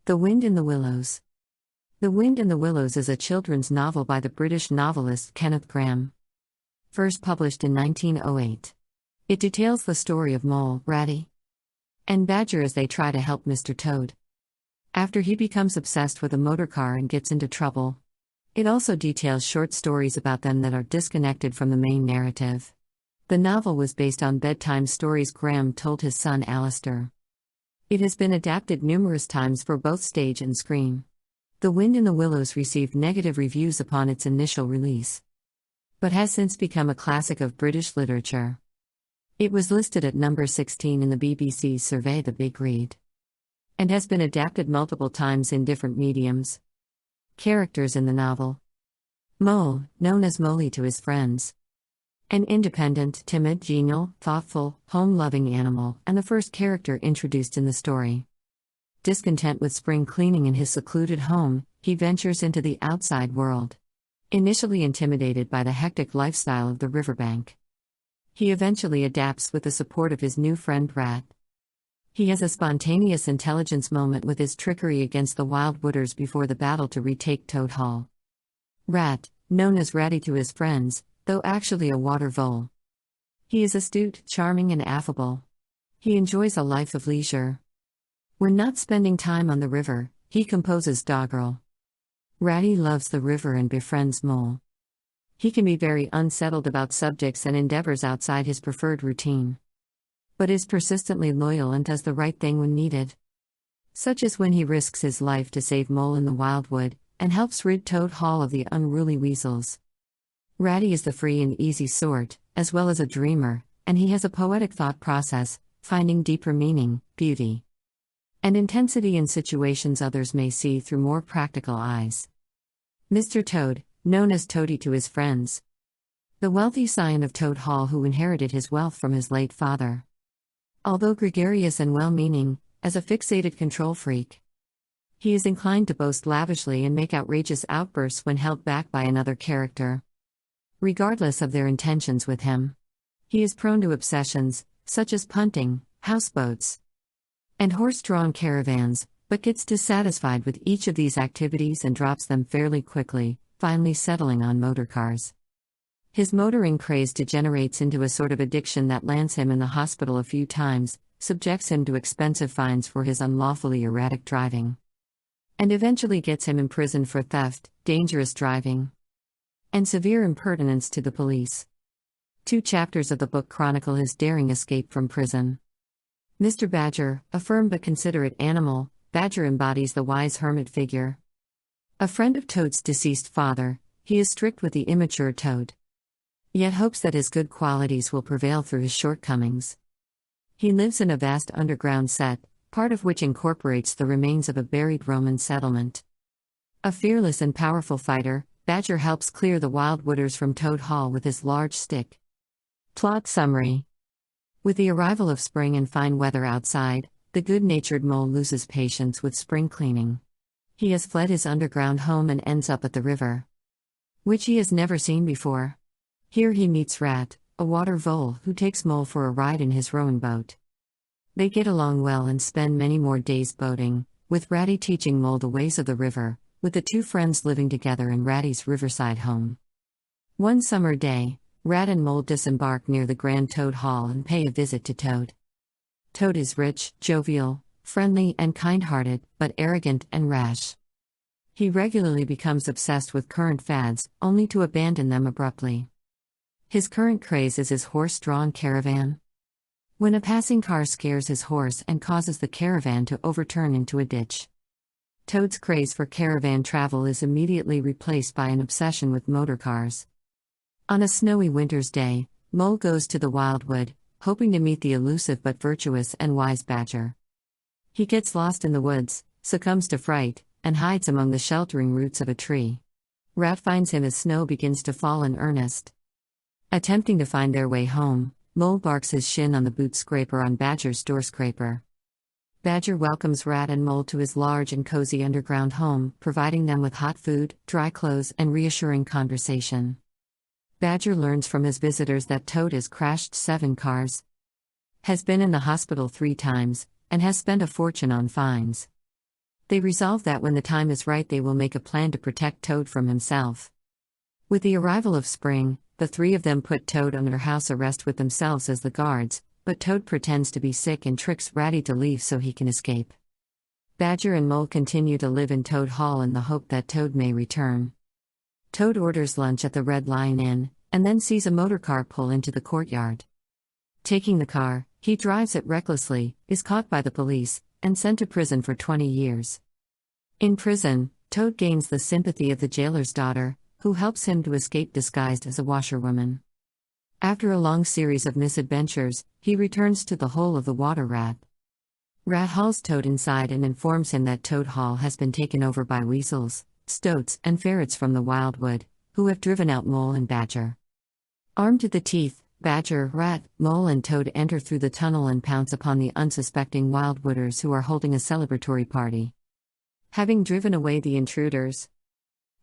The Wind in the Willows. The Wind in the Willows is a children's novel by the British novelist Kenneth Grahame. First published in 1908. It details the story of Mole, Ratty, and Badger as they try to help Mr. Toad after he becomes obsessed with a motorcar and gets into trouble. It also details short stories about them that are disconnected from the main narrative. The novel was based on bedtime stories Grahame told his son Alastair. It has been adapted numerous times for both stage and screen. The Wind in the Willows received negative reviews upon its initial release, but has since become a classic of British literature. It was listed at number 16 in the BBC's survey The Big Read, and has been adapted multiple times in different mediums. Characters in the novel. Mole, known as Molly to his friends. An independent, timid, genial, thoughtful, home-loving animal, and the first character introduced in the story. Discontent with spring cleaning in his secluded home, he ventures into the outside world. Initially intimidated by the hectic lifestyle of the riverbank, he eventually adapts with the support of his new friend Rat. He has a spontaneous intelligence moment with his trickery against the Wild Wooders before the battle to retake Toad Hall. Rat, known as Ratty to his friends, though actually a water vole. He is astute, charming and affable. He enjoys a life of leisure. When not spending time on the river, he composes doggerel. Ratty loves the river and befriends Mole. He can be very unsettled about subjects and endeavors outside his preferred routine, but is persistently loyal and does the right thing when needed. Such as when he risks his life to save Mole in the wildwood, and helps rid Toad Hall of the unruly weasels. Ratty is the free and easy sort, as well as a dreamer, and he has a poetic thought process, finding deeper meaning, beauty, and intensity in situations others may see through more practical eyes. Mr. Toad, known as Toady to his friends. The wealthy scion of Toad Hall who inherited his wealth from his late father. Although gregarious and well-meaning, as a fixated control freak, he is inclined to boast lavishly and make outrageous outbursts when held back by another character, regardless of their intentions with him. He is prone to obsessions, such as punting, houseboats, and horse-drawn caravans, but gets dissatisfied with each of these activities and drops them fairly quickly, finally settling on motorcars. His motoring craze degenerates into a sort of addiction that lands him in the hospital a few times, subjects him to expensive fines for his unlawfully erratic driving, and eventually gets him imprisoned for theft, dangerous driving, and severe impertinence to the police. 2 chapters of the book chronicle his daring escape from prison. Mr. Badger, a firm but considerate animal, Badger embodies the wise hermit figure. A friend of Toad's deceased father, he is strict with the immature Toad, yet hopes that his good qualities will prevail through his shortcomings. He lives in a vast underground set, part of which incorporates the remains of a buried Roman settlement. A fearless and powerful fighter, Badger helps clear the Wild Wooders from Toad Hall with his large stick. Plot summary. With the arrival of spring and fine weather outside, the good-natured Mole loses patience with spring cleaning. He has fled his underground home and ends up at the river, which he has never seen before. Here he meets Rat, a water vole who takes Mole for a ride in his rowing boat. They get along well and spend many more days boating, with Ratty teaching Mole the ways of the river, with the 2 friends living together in Ratty's riverside home. One summer day, Rat and Mole disembark near the Grand Toad Hall and pay a visit to Toad. Toad is rich, jovial, friendly and kind-hearted, but arrogant and rash. He regularly becomes obsessed with current fads, only to abandon them abruptly. His current craze is his horse-drawn caravan. When a passing car scares his horse and causes the caravan to overturn into a ditch, Toad's craze for caravan travel is immediately replaced by an obsession with motorcars. On a snowy winter's day, Mole goes to the wildwood, hoping to meet the elusive but virtuous and wise Badger. He gets lost in the woods, succumbs to fright, and hides among the sheltering roots of a tree. Rat finds him as snow begins to fall in earnest. Attempting to find their way home, Mole barks his shin on the boot scraper on Badger's door scraper. Badger welcomes Rat and Mole to his large and cozy underground home, providing them with hot food, dry clothes, and reassuring conversation. Badger learns from his visitors that Toad has crashed 7 cars, has been in the hospital 3 times, and has spent a fortune on fines. They resolve that when the time is right, they will make a plan to protect Toad from himself. With the arrival of spring, the three of them put Toad under house arrest with themselves as the guards, but Toad pretends to be sick and tricks Ratty to leave so he can escape. Badger and Mole continue to live in Toad Hall in the hope that Toad may return. Toad orders lunch at the Red Lion Inn, and then sees a motorcar pull into the courtyard. Taking the car, he drives it recklessly, is caught by the police, and sent to prison for 20 years. In prison, Toad gains the sympathy of the jailer's daughter, who helps him to escape disguised as a washerwoman. After a long series of misadventures, he returns to the hole of the water rat. Rat hauls Toad inside and informs him that Toad Hall has been taken over by weasels, stoats, and ferrets from the wildwood, who have driven out Mole and Badger. Armed to the teeth, Badger, Rat, Mole and Toad enter through the tunnel and pounce upon the unsuspecting wildwooders who are holding a celebratory party. Having driven away the intruders,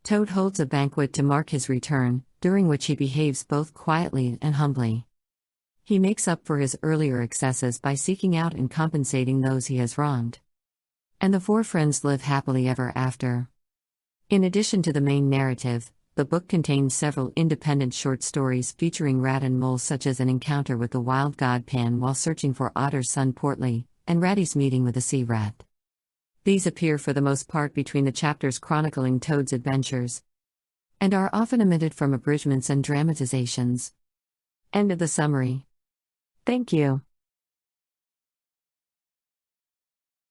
Toad holds a banquet to mark his return, during which he behaves both quietly and humbly. He makes up for his earlier excesses by seeking out and compensating those he has wronged. And the four friends live happily ever after. In addition to the main narrative, the book contains several independent short stories featuring Rat and Mole, such as an encounter with the wild god Pan while searching for Otter's son Portly, and Ratty's meeting with a sea rat. These appear for the most part between the chapters chronicling Toad's adventures, and are often omitted from abridgments and dramatizations. End of the summary. Thank you.